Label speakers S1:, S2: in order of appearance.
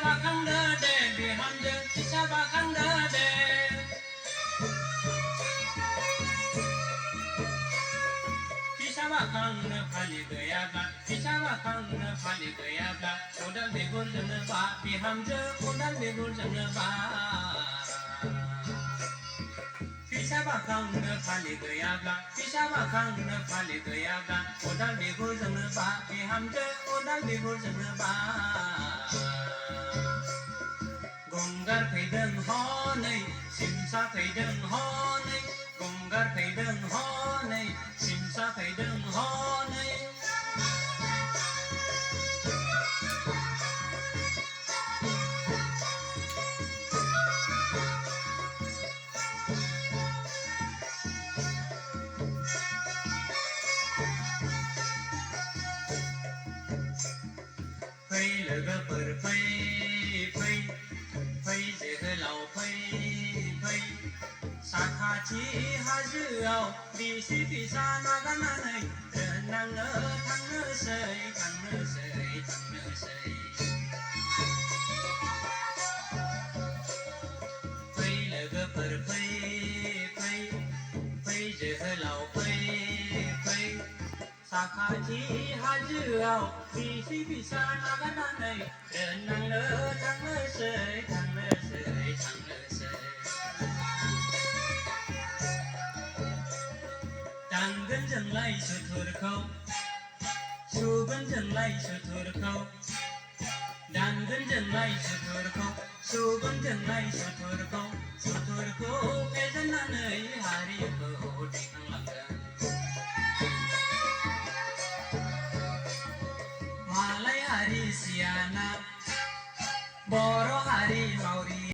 S1: बाखांदो दे बिहामजो फिसा बाखांदो दे फिसा बाखांनो फालि गैयाब्ला फिसा बाखांनो फालि गैयाब्ला खदाल बिगुरजोंनो बा बिहामजो खदाल बिगुरजोंनो बा फिसा बाखांनो फालि गैयाब्ला फिसा बाखांनो फालि गैयाब्ला खदाल बिगुरजोंनो बा बिहामजो खदाल बिगुरजोंनो बा गंगार फैदों हनै सिमसा फैदों हनै गंगार फैदों हनै सिमसा फैदों हनै फै लोगोफोर फै फै फै जोहोलाव फै फै साखाथि हाजोआव बिसि फिसा नागारनानै दोननांनो थांनोसै थांनोसै थांनोसै फै लोगोफोर फै फै फै जोहोलाव फै फै साखाथि हाजोआव बिसि फिसा नागारनानै दोननांनो थांनोसै थांनोसै थांनोसै दानगोन जोंलाय सुथुरखौ सुगोन जोंलाय सुथुरखौ दानगोन जोंलाय सुथुरखौ सुगोन जोंलाय सुथुरखौ सुथुरखौ फेजेननानै हारिखौ दैखांलांगोन मालायारि सियाना बर'